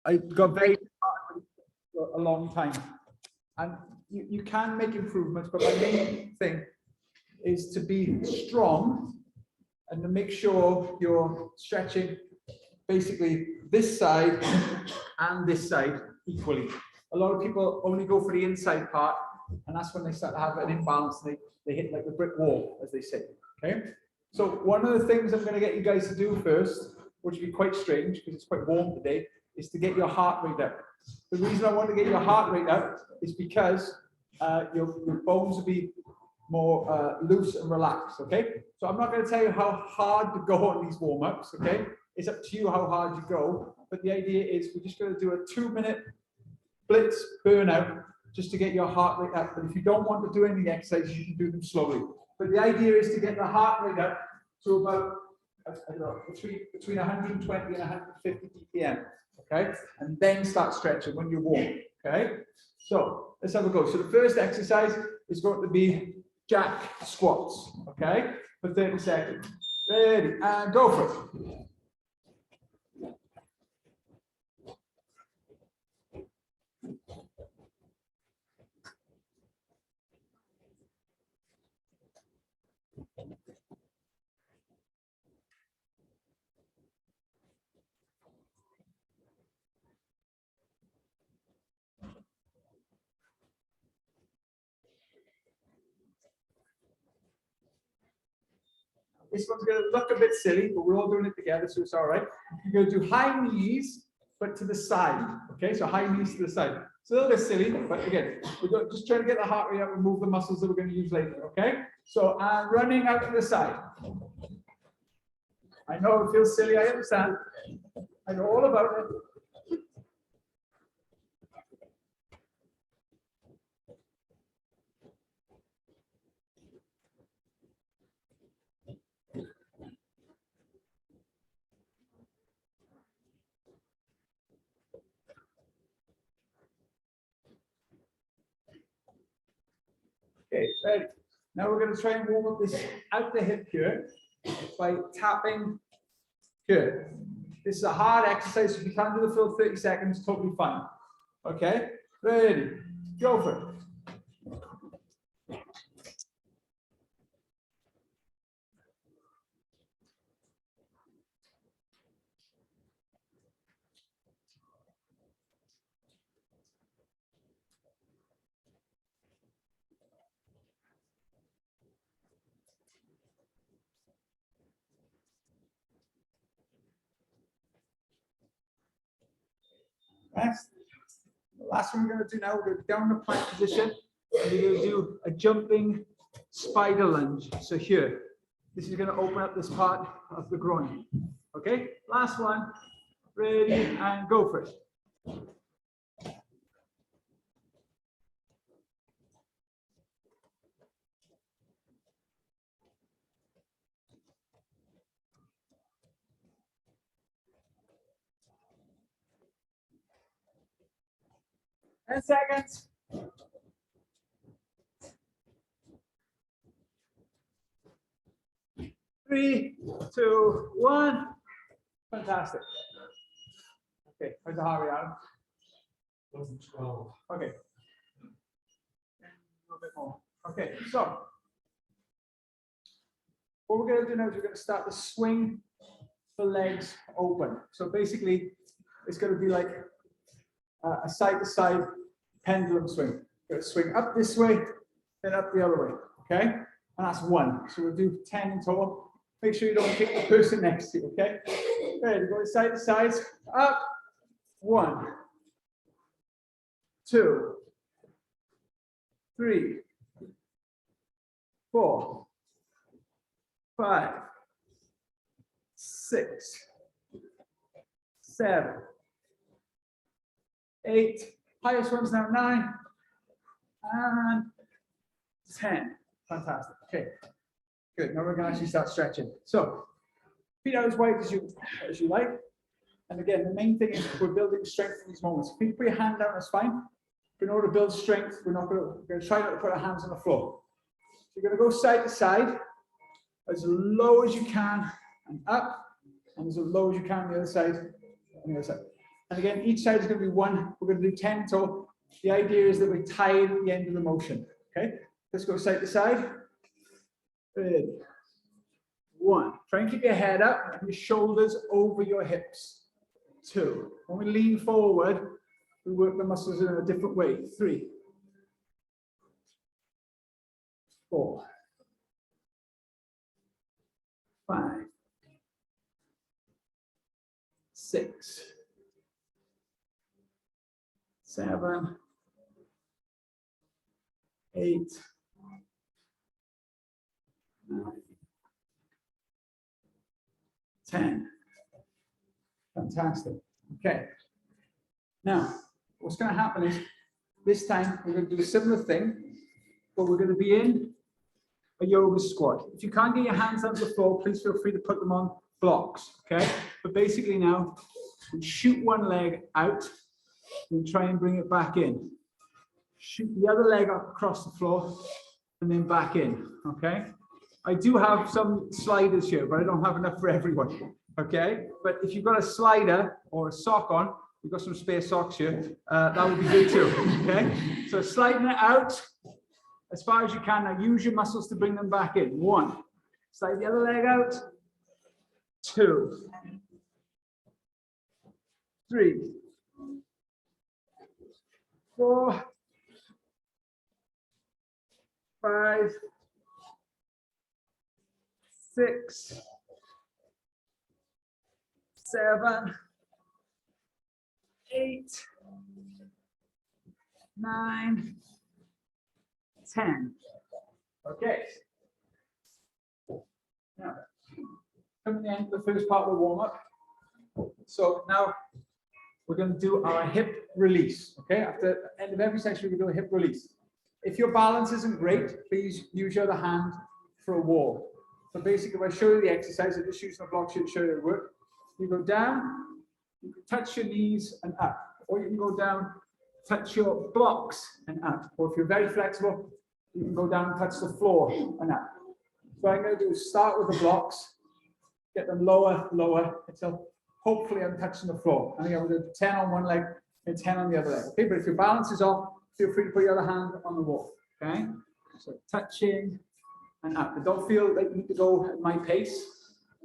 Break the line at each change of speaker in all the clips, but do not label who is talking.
I got very for a long time. And you can make improvements, but my main thing is to be strong and to make sure you're stretching basically this side and this side equally. A lot of people only go for the inside part, and that's when they start to have an imbalance. They hit like a brick wall, as they say. Okay. So one of the things I'm going to get you guys to do first, which will be quite strange because it's quite warm today, is to get your heart rate up. The reason I want to get your heart rate up is because your bones will be more loose and relaxed. Okay. So I'm not going to tell you how hard to go on these warm-ups. Okay. It's up to you how hard you go. But the idea is we're just going to do a 2-minute blitz burnout just to get your heart rate up. But if you don't want to do any exercises, you can do them slowly. But the idea is to get the heart rate up to about, I don't know, between 120 and 150 BPM. Okay, and then start stretching when you're warm. Okay, so let's have a go. So the first exercise is going to be jack squats. Okay, for 30 seconds. Ready, and go for it. This one's going to look a bit silly, but we're all doing it together, so it's all right. You're going to do high knees, but to the side. Okay, so high knees to the side. It's a little bit silly, but again, we're just trying to get the heart rate up and move the muscles that we're going to use later. Okay, so running out to the side. I know it feels silly, I understand. I know all about it. Okay, ready. Now we're going to try and warm up this out the hip here by tapping here. This is a hard exercise. If you can't do the full 30 seconds, totally fine. Okay, ready, go for it. Next. The last one we're going to do now, we're going to down the plank position, and we're going to do a jumping spider lunge. So here, this is going to open up this part of the groin. Okay, last one, ready, and go for it. 10 seconds. Three, two, one. Fantastic. Okay, where's the heart rate, Adam?
12.
Okay. A little bit more. Okay, so what we're going to do now is we're going to start to swing the legs open. So basically, it's going to be like a side-to-side pendulum swing. You're going to swing up this way, then up the other way. Okay, and that's one. So we'll do 10 in total. Make sure you don't kick the person next to you. Okay, ready? Go side to side. Up. 1, 2, 3, 4, 5, 6, 7, 8. Highest one's now 9 and 10. Fantastic. Okay. Good. Now we're going to actually start stretching. So feet out as wide as you like. And again, the main thing is we're building strength in these moments. If you put your hand down, that's fine. But in order to build strength, we're going to try not to put our hands on the floor. So you're going to go side to side as low as you can and up, and as low as you can on the other side. On the other side. And again, each side is going to be one. We're going to do 10 total. The idea is that we tie at the end of the motion. Okay, let's go side to side. Ready. 1. Try and keep your head up and your shoulders over your hips. 2. When we lean forward, we work the muscles in a different way. 3. 4. 5. 6. 7. 8. 9. 10. Fantastic. Okay. Now, what's going to happen is this time we're going to do a similar thing, but we're going to be in a yoga squat. If you can't get your hands on the floor, please feel free to put them on blocks. Okay. But basically now, we shoot one leg out and try and bring it back in. Shoot the other leg up across the floor and then back in. Okay. I do have some sliders here, but I don't have enough for everyone. Okay, but if you've got a slider or a sock on, we've got some spare socks here, that would be good too. Okay, so sliding it out as far as you can. Now use your muscles to bring them back in. 1. Slide the other leg out. 2. 3. 4. 5. 6. 7. 8. 9. 10. Okay. Now, coming to the end of the first part of the warm-up. So now we're going to do our hip release. Okay, after the end of every section, we're going to do a hip release. If your balance isn't great, please use your other hand for a wall. So basically, if I show you the exercise, I just use the blocks here to show you the work. You go down, you can touch your knees and up, or you can go down, touch your blocks and up, or if you're very flexible, you can go down and touch the floor and up. So what I'm going to do is start with the blocks, get them lower, lower, until hopefully I'm touching the floor. And again, we'll do 10 on one leg and 10 on the other leg. Okay, but if your balance is off, feel free to put your other hand on the wall. Okay, so touching and up. But don't feel like you need to go at my pace.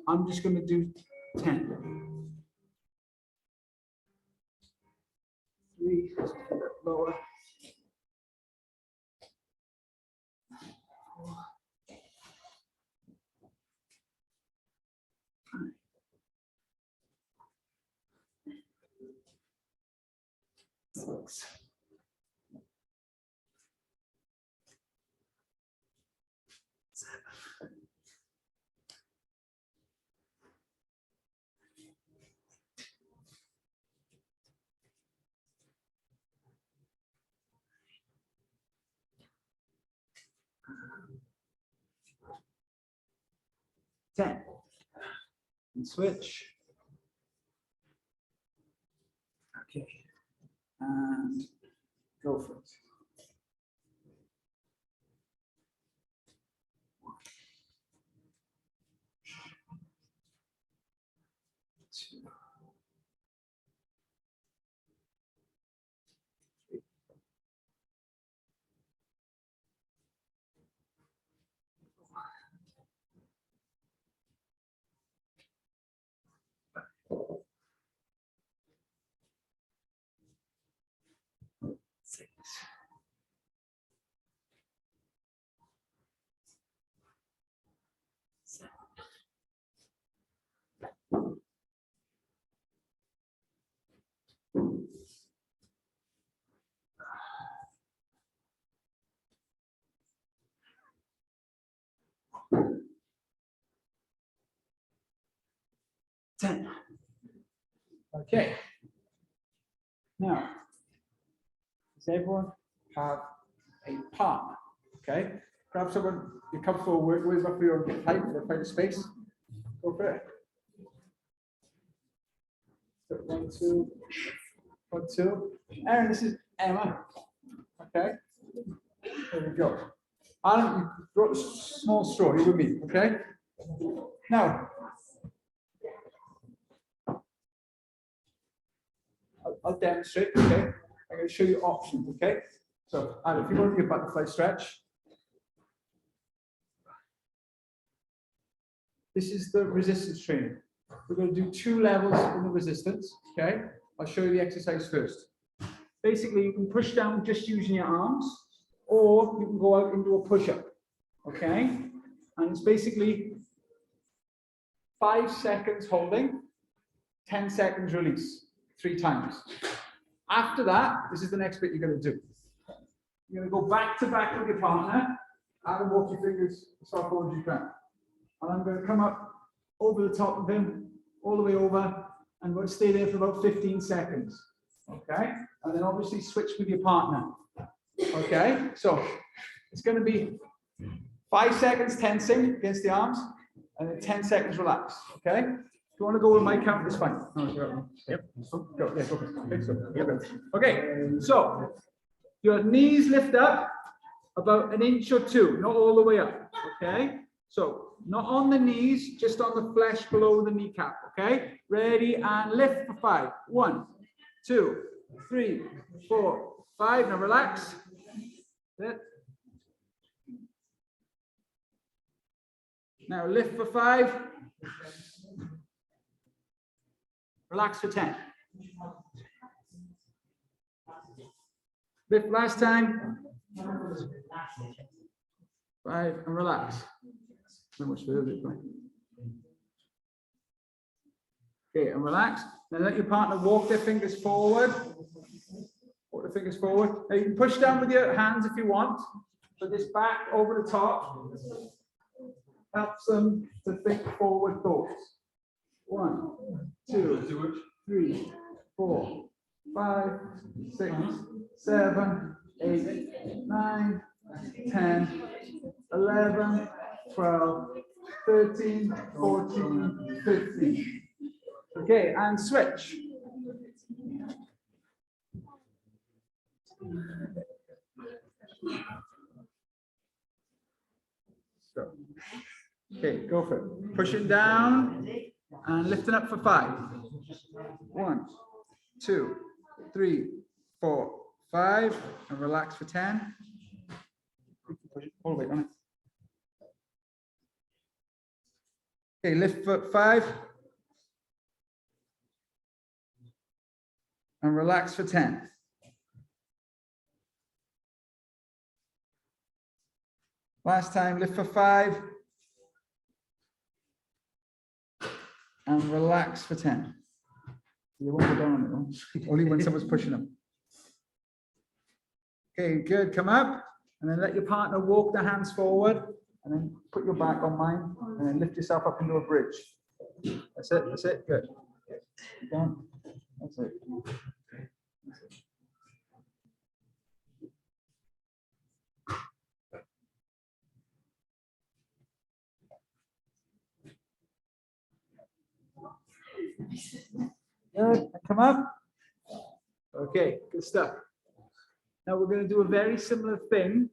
I'm just going to do 10. 3, lower. 4. 5. 6. 7. 10. And switch. Okay. And go for it. 1. 2. 3. 4. 6. 7. 10. Okay. Now, does everyone have a partner? Okay. Grab someone you're comfortable with roughly your height or find a space. Go for it. 1, 2. 1, 2. Aaron, this is Emma. Okay. There we go. Alan, you brought a small straw. You with me? Okay. Now, I'll demonstrate, okay? I'm going to show you options, okay? So, if you want to do a butterfly stretch, this is the resistance training. We're going to do 2 levels in the resistance, okay? I'll show you the exercise first. Basically, you can push down just using your arms, or you can go out and do a push-up, okay? And it's basically 5 seconds holding, 10 seconds release, 3 times. After that, this is the next bit you're going to do. You're going to go back to back with your partner and walk your fingers as far forward as you can. And I'm going to come up over the top of him, all the way over, and we'll stay there for about 15 seconds. Okay? And then obviously switch with your partner. Okay? So it's going to be 5 seconds tensing against the arms, and then 10 seconds relax. Okay? If you want to go with my count, it's fine. No, yep. Go. Yeah, go. Okay, so, yep. Okay, so your knees lift up about 1 inch or 2, not all the way up. Okay? So not on the knees, just on the flesh below the kneecap. Okay? Ready and lift for 5. 1, 2, 3, 4, 5. Now relax. Sit. Now lift for 5. Relax for 10. Lift last time. 5 and relax. So much further. Okay, and relax. Then let your partner walk their fingers forward. Walk the fingers forward. Now you can push down with your hands if you want. But this back over the top helps them to think forward thoughts. 1, 2, 3, 4, 5, 6, 7, 8, 9, 10, 11, 12, 13, 14, 15. Okay, and switch. So, okay, go for it. Pushing down and lifting up for 5. 1, 2, 3, 4, 5, and relax for 10. Push it all the way on it. Okay, lift for 5. And relax for 10. Last time, lift for 5. And relax for 10. You won't go down on it, only when someone's pushing them. Okay, good. Come up, and then let your partner walk their hands forward, and then put your back on mine, and then lift yourself up into a bridge. That's it. That's it. Good. Keep going. That's it. That's it. Good. Come up. Okay, good stuff. Now we're going to do a very similar thing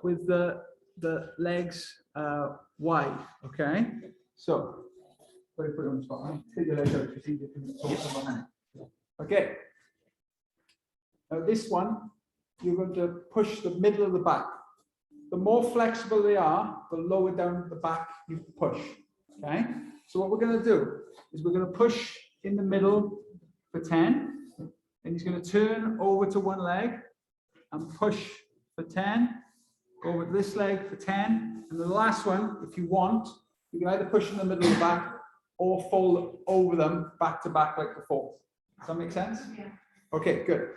with the legs wide. Okay, so put it on the spot. Take your legs out. Okay. Now this one, you're going to push the middle of the back. The more flexible they are, the lower down the back you push. Okay. So what we're going to do is we're going to push in the middle for 10, and he's going to turn over to one leg and push for 10, go with this leg for 10, and the last one, if you want, you can either push in the middle of the back or fold over them back to back like before. Does that make sense? Yeah. Okay, good.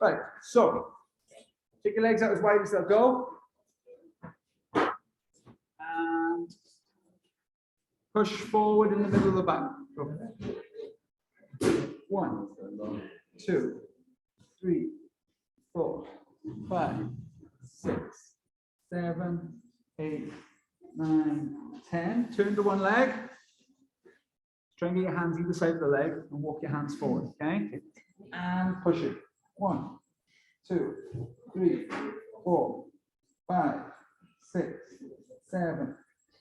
Right, so take your legs out as wide as they'll go. And push forward in the middle of the back. Go. 1, 2, 3, 4, 5, 6, 7, 8, 9, 10. Turn to one leg. Try and get your hands either side of the leg and walk your hands forward. Okay? And push it. 1, 2, 3, 4, 5, 6, 7,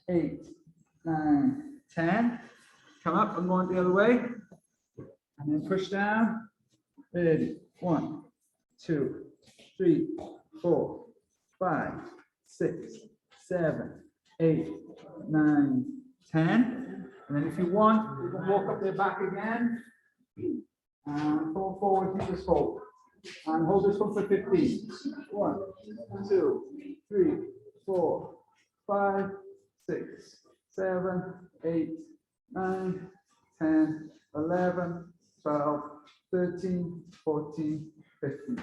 8, 9, 10. Come up and go on the other way. And then push down Ready. 1, 2, 3, 4, 5, 6, 7, 8, 9, 10. And then if you want, you can walk up their back again. And pull forward, keep this fold. And hold this one for 15. 1, 2, 3, 4, 5, 6, 7, 8, 9, 10, 11, 12, 13, 14, 15.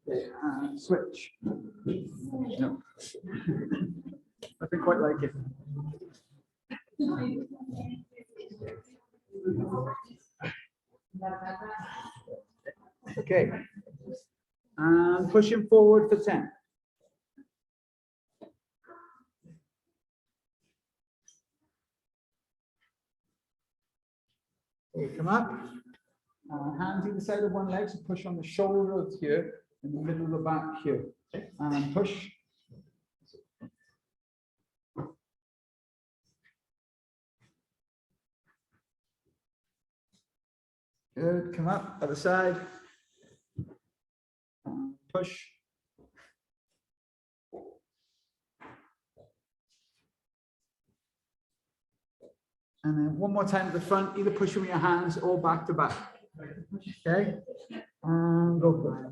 Okay, and switch. No. Nothing quite like it. Okay. And pushing forward for 10. Okay, come up. Hands either side of one leg, so push on the shoulder here, in the middle of the back here. And push. Good, come up, other side. Push. And then one more time at the front, either push with your hands or back to back. Okay, and go for it.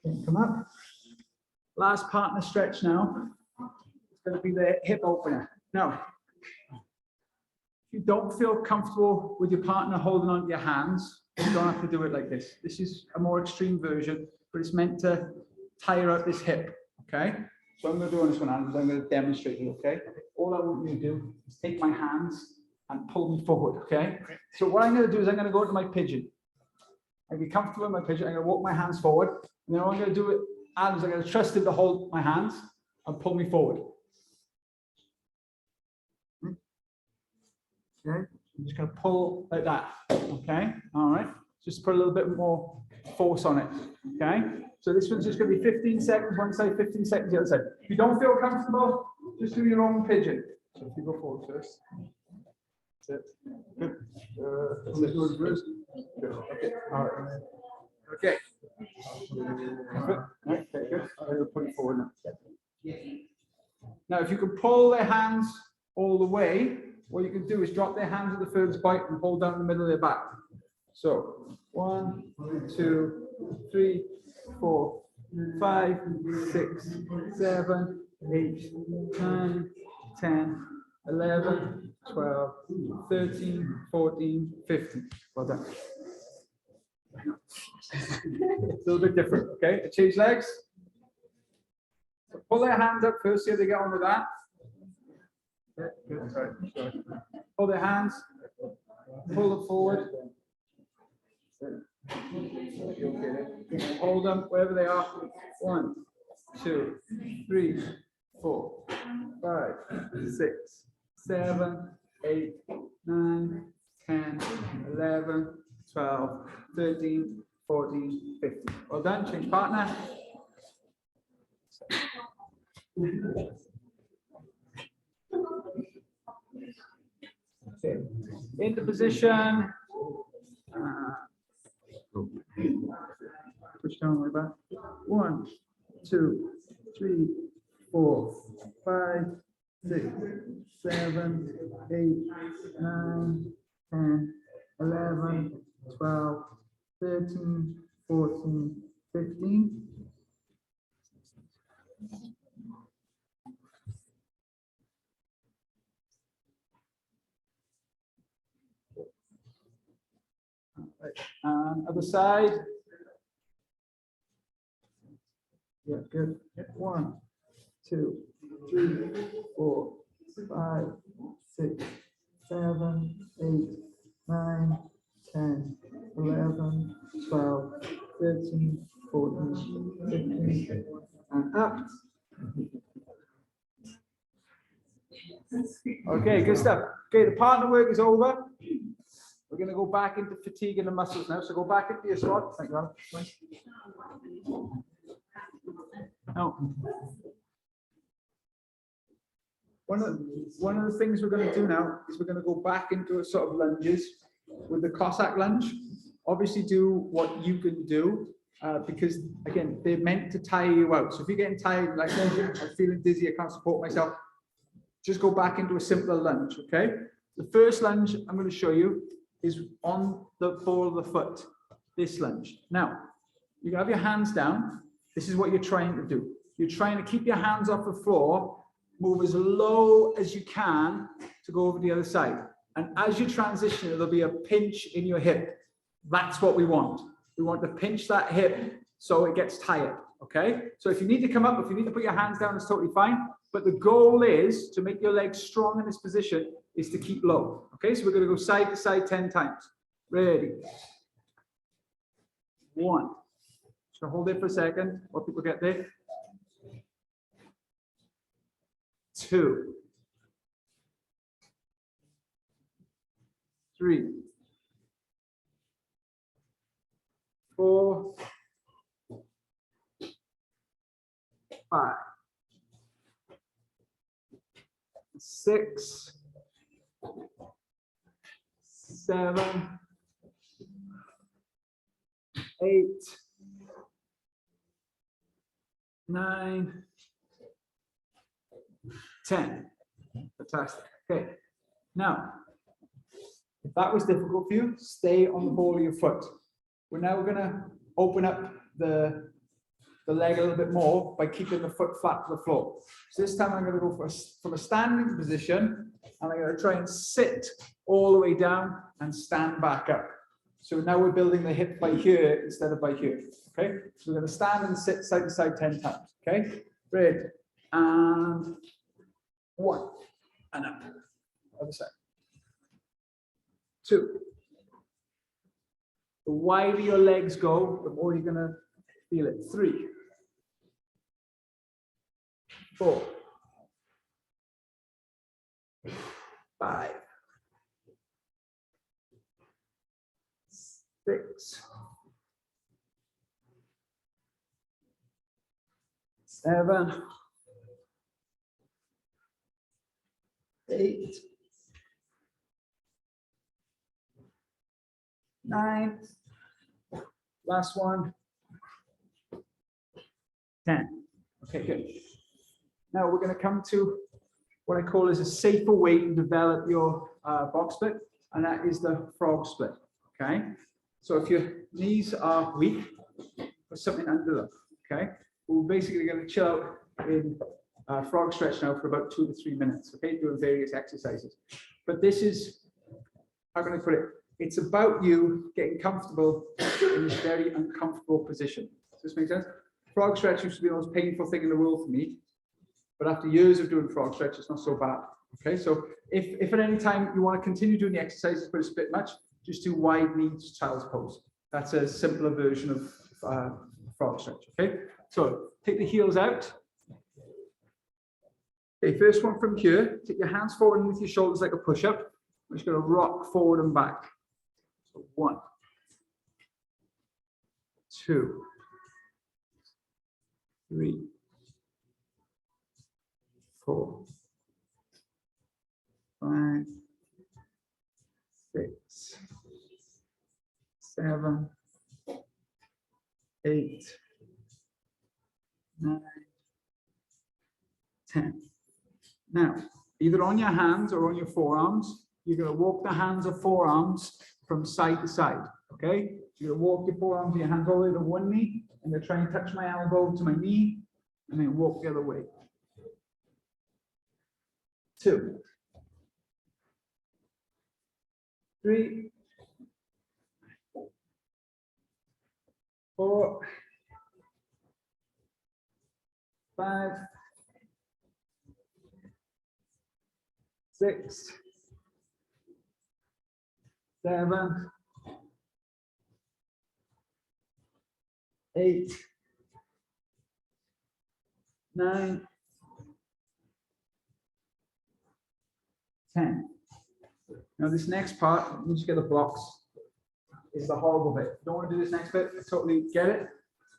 Okay, come up. Last partner stretch now. It's going to be the hip opener. Now, if you don't feel comfortable with your partner holding on to your hands, you don't have to do it like this. This is a more extreme version, but it's meant to tire out this hip. Okay. So I'm going to do on this one, I'm going to demonstrate it. Okay. All I want you to do is take my hands and pull me forward. Okay. So what I'm going to do is I'm going to go to my pigeon. I'll be comfortable in my pigeon. I'm going to walk my hands forward, and then what I'm going to do it. I'm going to trust him to hold my hands and pull me forward. Okay, I'm just going to pull like that. Okay, all right. Just put a little bit more force on it. Okay, so this one's just going to be 15 seconds one side, 15 seconds the other side. If you don't feel comfortable, just do your own pigeon. So if you go forward first. That's it. Good. That's it. Good. Okay. All right. Okay. Okay, good. I will put it forward now. Now, if you can pull their hands all the way, what you can do is drop their hands at the furthest point and hold down the middle of their back. So 1, 2, 3, 4, 5, 6, 7, 8, 9, 10, 11, 12, 13, 14, 15. Well done. It's a little bit different, okay? Change legs. So pull their hands up first, see how they get on with that. Yeah, good. Sorry. Pull their hands, pull them forward. Hold them wherever they are. 1, 2, 3, 4, 5, 6, 7, 8, 9, 10, 11, 12, 13, 14, 15. Well done. Change partner. Okay. Into position. Push down like that. 1, 2, 3, 4, 5, 6, 7, 8, 9, 10, 11, 12, 13, 14, 15. Other side. Yeah, good. 1, 2, 3, 4, 5, 6, 7, 8, 9, 10, 11, 12, 13, 14, 15, and up. Okay, good stuff. Okay, the partner work is over. We're going to go back into fatigue in the muscles now. So go back into your spot. Thank you. Now, one of the things we're going to do now is we're going to go back into a sort of lunges with the Cossack lunge. Obviously, do what you can do because again, they're meant to tire you out. So if you're getting tired, like I'm feeling dizzy, I can't support myself, just go back into a simpler lunge. Okay. The first lunge I'm going to show you is on the ball of the foot. This lunge. Now, you can have your hands down. This is what you're trying to do. You're trying to keep your hands off the floor, move as low as you can to go over the other side. And as you transition, there'll be a pinch in your hip. That's what we want. We want to pinch that hip so it gets tired, okay? So if you need to come up, if you need to put your hands down, it's totally fine. But the goal is to make your legs strong in this position is to keep low, okay? So we're going to go side to side 10 times. Ready? 1. So hold it for a second while people get there. 2. 3. 4. 5. 6. 7. 8. 9. 10. Fantastic. Okay. Now, if that was difficult for you, stay on the ball of your foot. We're now going to open up the leg a little bit more by keeping the foot flat to the floor. So this time I'm going to go from a standing position, and I'm going to try and sit all the way down and stand back up. So now we're building the hip by here instead of by here. Okay. So we're going to stand and sit side to side 10 times. Okay. Ready. And 1. And up. Other side. 2. The wider your legs go, the more you're going to feel it. 3. 4. 5. 6. 7. 8. 9. Last one. 10. Okay, good. Now we're going to come to what I call is a safer way to develop your box split, and that is the frog split. Okay. So if your knees are weak, put something under them. Okay. We're basically going to chill out in frog stretch now for about 2 to 3 minutes. Okay, doing various exercises. But this is, how can I put it? It's about you getting comfortable in this very uncomfortable position. Does this make sense? Frog stretch used to be the most painful thing in the world for me, but after years of doing frog stretch, it's not so bad. Okay, so if at any time you want to continue doing the exercises, but it's a bit much, just do wide knees child's pose. That's a simpler version of frog stretch. Okay, so take the heels out. Okay, first one from here. Take your hands forward with your shoulders like a push-up. I'm just going to rock forward and back. So 1, 2, 3, 4, 5, 6, 7, 8, 9, 10. Now, either on your hands or on your forearms, you're going to walk the hands or forearms from side to side. Okay? You're going to walk your forearms and your hands all the way to one knee, and you're trying to touch my elbow to my knee, and then walk the other way. 2, 3, 4, 5, 6, 7, 8, 9, 10. Now this next part, once you get the blocks, is the horrible bit. You don't want to do this next bit, I totally get it.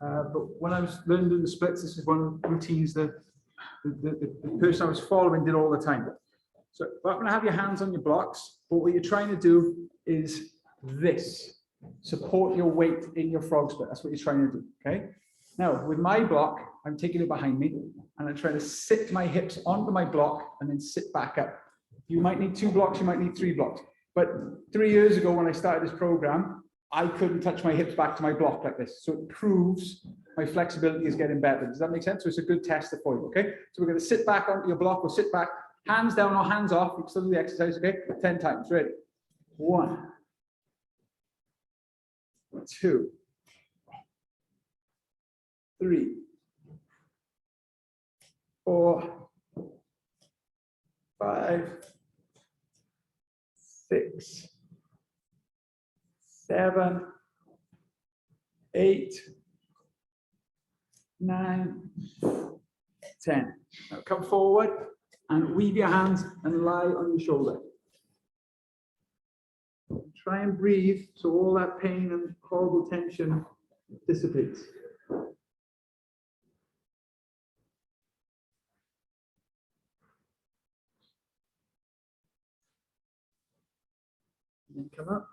But when I was learning to do the splits, this is one of the routines that the person I was following did all the time. So you're going to have your hands on your blocks, but what you're trying to do is this. Support your weight in your frog split. That's what you're trying to do, okay? Now, with my block, I'm taking it behind me, and I'm trying to sit my hips onto my block and then sit back up. You might need 2 blocks, you might need 3 blocks. But 3 years ago, when I started this program, I couldn't touch my hips back to my block like this. So it proves my flexibility is getting better. Does that make sense? So it's a good tester for you, okay? So we're going to sit back onto your block, or sit back, hands down or hands off. You can still do the exercise, okay? 10 times, ready? 1, 2, 3, 4, 5, 6, 7, 8, 9, 10. Now come forward and weave your hands and lie on your shoulder. Try and breathe so all that pain and horrible tension dissipates. And then come up.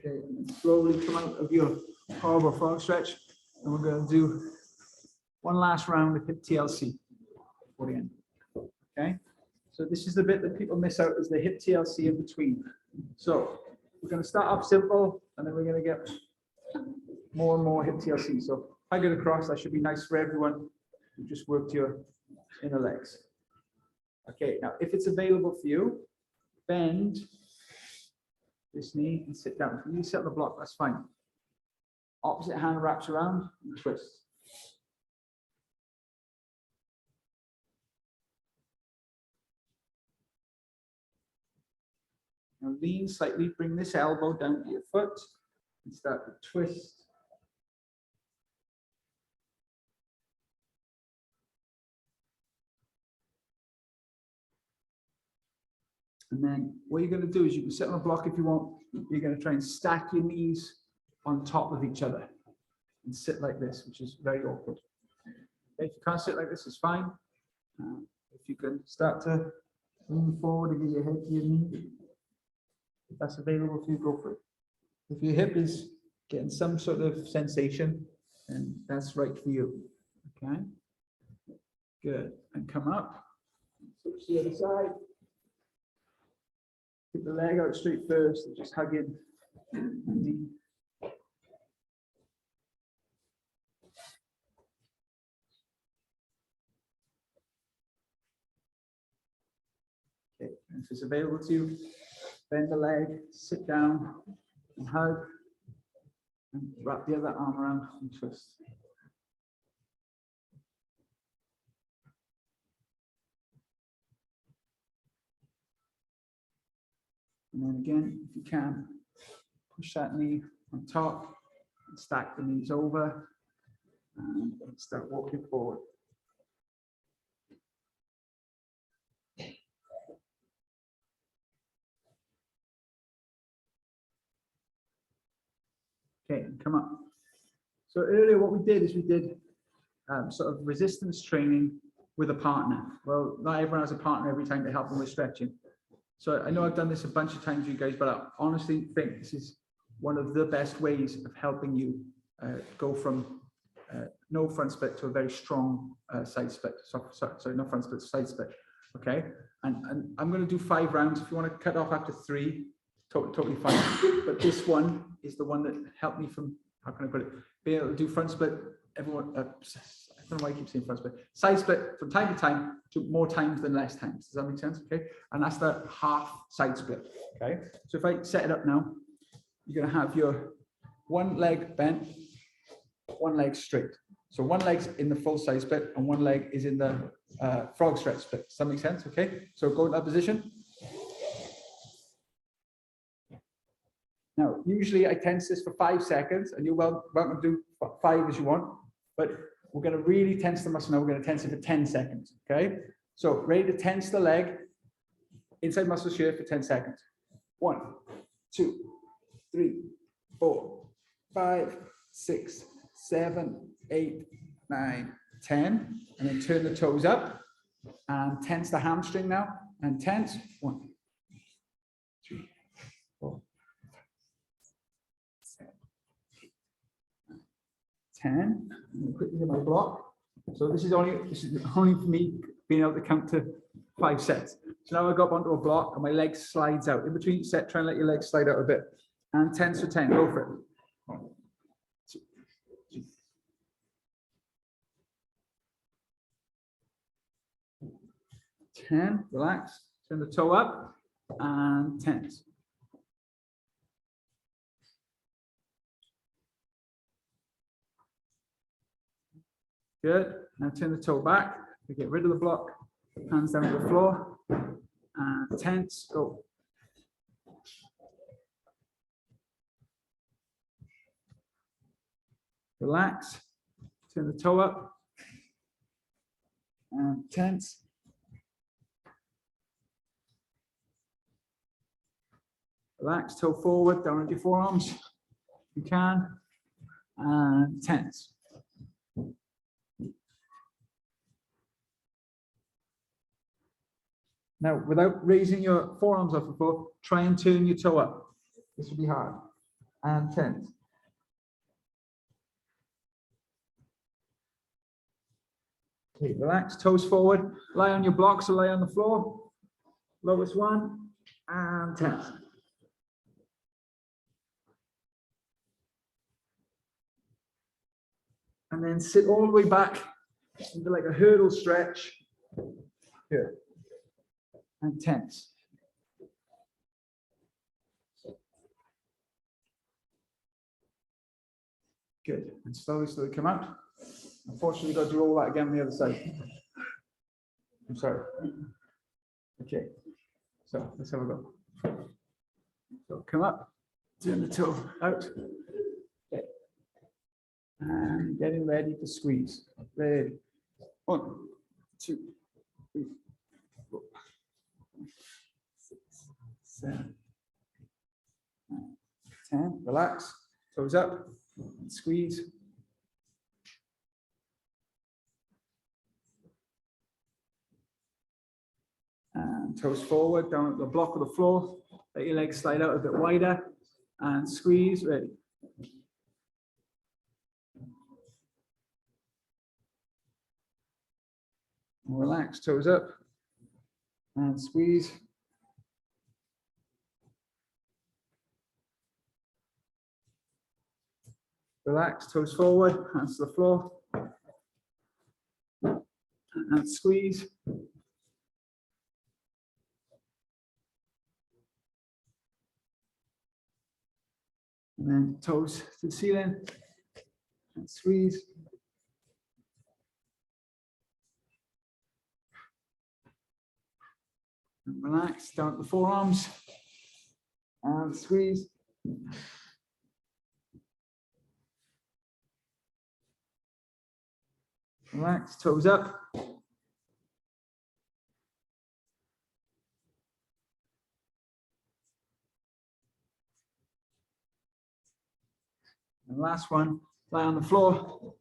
Okay, and then slowly come out of your horrible frog stretch, and we're going to do one last round of hip TLC before the end. Okay, so this is the bit that people miss out, is the hip TLC in between. So we're going to start off simple, and then we're going to get more and more hip TLC. So if I get across, that should be nice for everyone who just worked your inner legs. Okay, now if it's available for you, bend this knee and sit down. If you sit on the block, that's fine. Opposite hand wraps around and twist. Now lean slightly, bring this elbow down to your foot and start to twist. And then what you're going to do is you can sit on a block if you want. You're going to try and stack your knees on top of each other and sit like this, which is very awkward. Okay, if you can't sit like this, it's fine. If you can start to lean forward and get your head to your knee, if that's available for you, go for it. If your hip is getting some sort of sensation, then that's right for you. Okay, good. And come up, switch to the other side. Keep the leg out straight first and just hug in the knee. Okay, and if it's available to you, bend the leg, sit down and hug, and wrap the other arm around and twist. And then again, if you can, push that knee on top and stack the knees over and start walking forward. Okay, come up. So earlier what we did is we did sort of resistance training with a partner. Well, not everyone has a partner every time to help them with stretching. So I know I've done this a bunch of times, you guys, but I honestly think this is one of the best ways of helping you go from no front split to a very strong side split. Sorry, not front split, side split. Okay, and I'm going to do 5 rounds. If you want to cut off after 3, totally fine. But this one is the one that helped me from, how can I put it, being able to do front split. Everyone, I don't know why I keep saying front split. Side split from time to time, to more times than less times. Does that make sense? Okay, and that's the half side split. Okay, so if I set it up now, you're going to have your one leg bent, one leg straight. So one leg's in the full side split and one leg is in the frog stretch split. Does that make sense? Okay, so go in that position. Now, usually I tense this for 5 seconds, and you're welcome to do 5 as you want, but we're going to really tense the muscle now. We're going to tense it for 10 seconds. Okay. So ready to tense the leg, inside muscle shift for 10 seconds. 1, 2, 3, 4, 5, 6, 7, 8, 9, 10. And then turn the toes up and tense the hamstring now. And tense. 1, 3, 4, 7, 8, 9, 10. And quickly get my block. So this is only for me being able to count to 5 sets. So now I go up onto a block and my leg slides out. In between each set, try and let your legs slide out a bit. And 10 for 10. Go for it. 1, 2, 3. 10. Relax. Turn the toe up and tense. Good. Now turn the toe back. Get rid of the block. Hands down to the floor. And tense. Go. Relax. Turn the toe up. And tense. Relax. Toe forward. Down into your forearms. You can. And tense. Now, without raising your forearms off the floor, try and turn your toe up. This will be hard. And tense. Okay, relax, toes forward. Lie on your blocks or lie on the floor. Lowest one. And tense. And then sit all the way back into like a hurdle stretch. Here. And tense. Good. And slowly come out. Unfortunately, you've got to do all that again on the other side. I'm sorry. Okay. So let's have a go. So come up, turn the toe out. Okay. And getting ready to squeeze. Ready. 1, 2, 3, 4. 6, 7, 8, 9, 10. Relax. Toes up. And squeeze. And toes forward, down at the block of the floor. Let your legs slide out a bit wider. And squeeze. Ready. And relax. Toes up. And squeeze. Relax, toes forward, hands to the floor. And squeeze. And then toes to the ceiling. And squeeze. And relax, down at the forearms. And squeeze. Relax, toes up. And last one, lie on the floor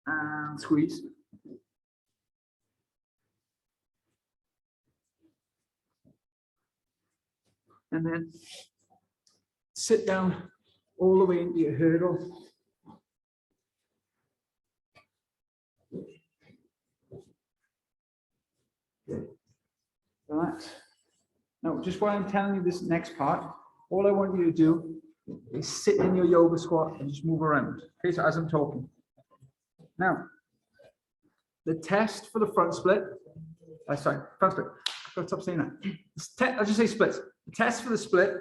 and squeeze. And then sit down all the way into your hurdle. Relax. Now, just while I'm telling you this next part, all I want you to do is sit in your yoga squat and just move around. Okay, so as I'm talking. Now, the test for the front split, sorry, front split. I've got to stop saying that. I'll just say splits. The test for the split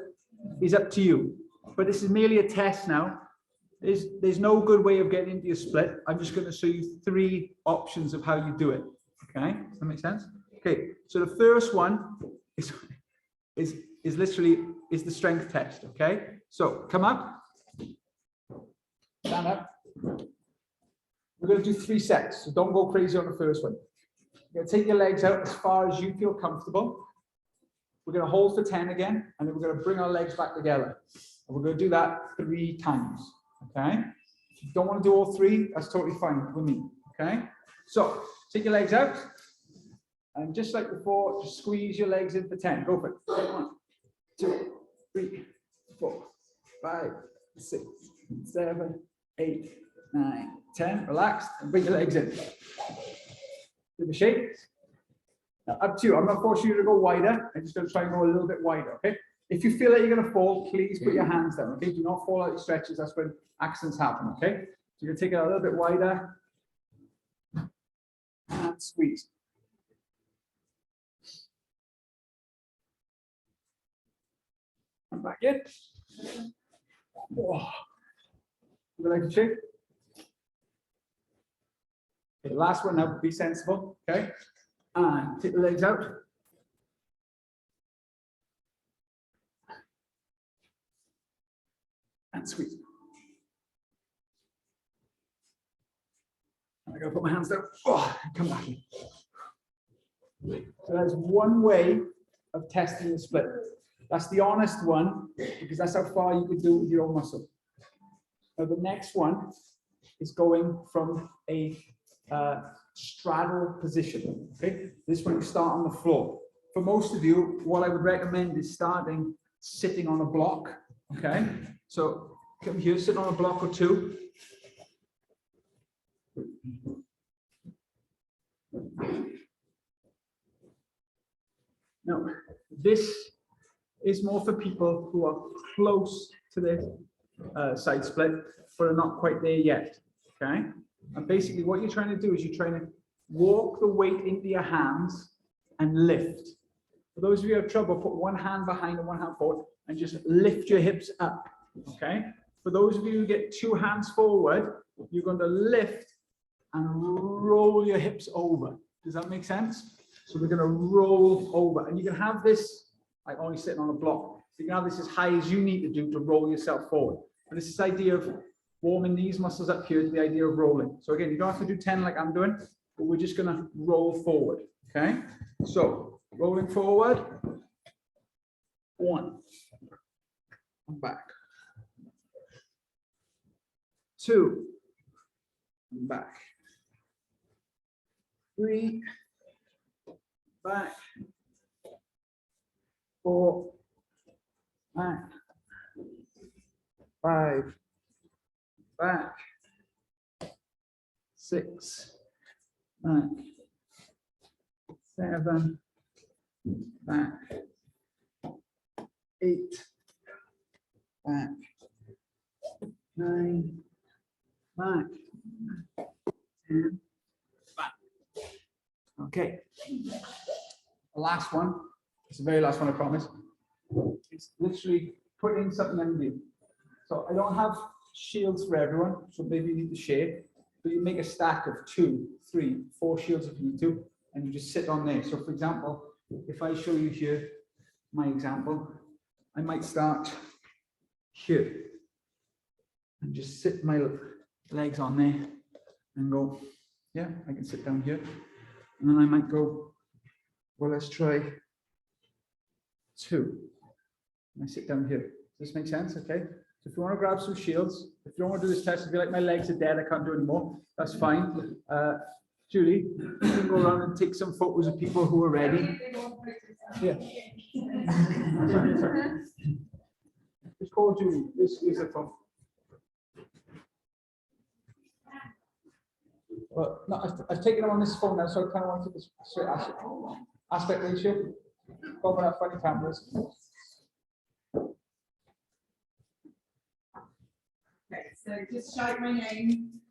is up to you, but this is merely a test now. There's no good way of getting into your split. I'm just going to show you 3 options of how you do it. Okay, does that make sense? Okay, so the first one is literally the strength test. Okay, so come up, stand up. We're going to do 3 sets, so don't go crazy on the first one. You're going to take your legs out as far as you feel comfortable. We're going to hold for 10 again, and then we're going to bring our legs back together. And we're going to do that 3 times, okay? If you don't want to do all 3, that's totally fine with me, okay? So, take your legs out, and just like before, just squeeze your legs in for 10. Go for it. 1, 2, 3, 4, 5, 6, 7, 8, 9, 10. Relax, and bring your legs in. Do the shape. Now, up to you. I'm not forcing you to go wider. I'm just going to try and go a little bit wider, okay? If you feel like you're going to fall, please put your hands down, okay? Do not fall out your stretches. That's when accidents happen, okay? So you're going to take it a little bit wider and squeeze. And back in. Oh. You like to shake? Okay, last one now, be sensible, okay? And take the legs out. And squeeze. I gotta put my hands down. Oh, and come back in. So that's one way of testing the split. That's the honest one, because that's how far you can do it with your own muscle. Now the next one is going from a straddle position. Okay, this one you start on the floor. For most of you, what I would recommend is starting sitting on a block. Okay, so come here, sit on a block or 2. Now, this is more for people who are close to the side split, but are not quite there yet. Okay, and basically what you're trying to do is you're trying to walk the weight into your hands and lift. For those of you who have trouble, put one hand behind and one hand forward and just lift your hips up. Okay, for those of you who get 2 hands forward, you're going to lift and roll your hips over. Does that make sense? So we're going to roll over, and you can have this like only sitting on a block. So you can have this as high as you need to do to roll yourself forward. And it's this idea of warming these muscles up here to the idea of rolling. So again, you don't have to do 10 like I'm doing, but we're just going to roll forward. Okay, so rolling forward, 1, and back, 2, and back, 3, back, 4, back, 5, back, 6, back, 7, back, 8, back, 9, back, 10, back. Okay. The last one, it's the very last one, I promise. It's literally putting something under you. So I don't have shields for everyone, so maybe you need to share, but you make a stack of 2, 3, 4 shields if you need to, and you just sit on there. So for example, if I show you here my example, I might start here and just sit my legs on there and go, yeah, I can sit down here. And then I might go, well, let's try 2. And I sit down here. Does this make sense? Okay. So if you want to grab some shields, if you don't want to do this test, if you like my legs are dead, I can't do anymore, that's fine. Julie, you can go around and take some photos of people who are ready. Yeah. Just call Julie. This is a phone. Well, no, I've taken them on this phone now, so I kind of want to this straight aspect ratio. Over that funny cameras.
Okay, so just shout my name.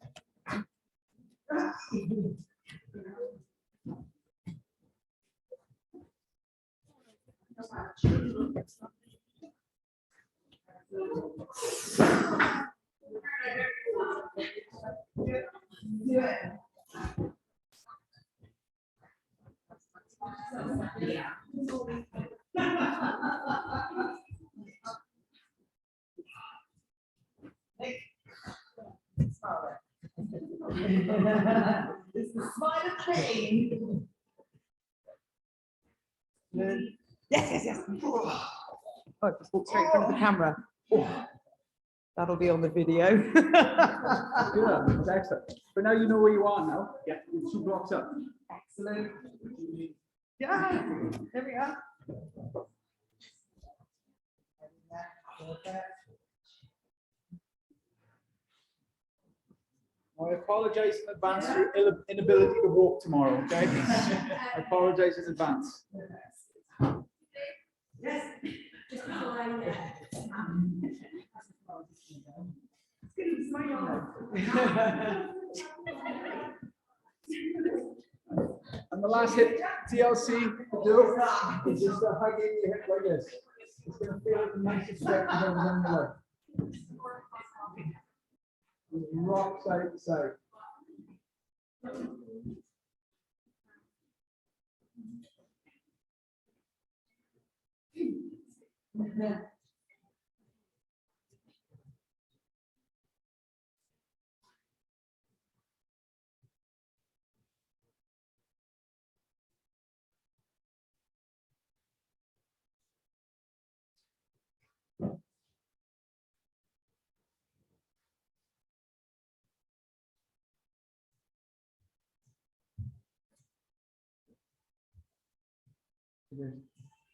Yeah. It's the smile of pain. Yes, yes, yes. Oh, just walk straight in front of the camera. That'll be on the video.
Yeah, it's excellent. But now you know where you are now. Yeah, you're 2 blocks up.
Excellent. Yeah, there we are. Perfect.
I apologize in advance for your inability to walk tomorrow, okay? I apologize in advance.
Yes. Just before I It's my arm.
And the last hip TLC to do is just hugging your hip like this. It's going to feel like the nicest stretch you've ever done in your life. Just rock side to side.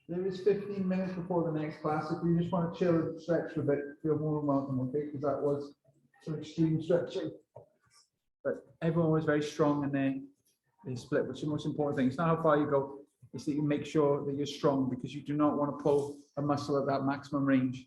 There is 15 minutes before the next class. If you just want to chill and stretch for a bit, feel more than welcome, okay? Because that was some extreme stretching. But everyone was very strong and they split, which is the most important thing. It's not how far you go, it's that you make sure that you're strong, because you do not want to pull a muscle at that maximum range.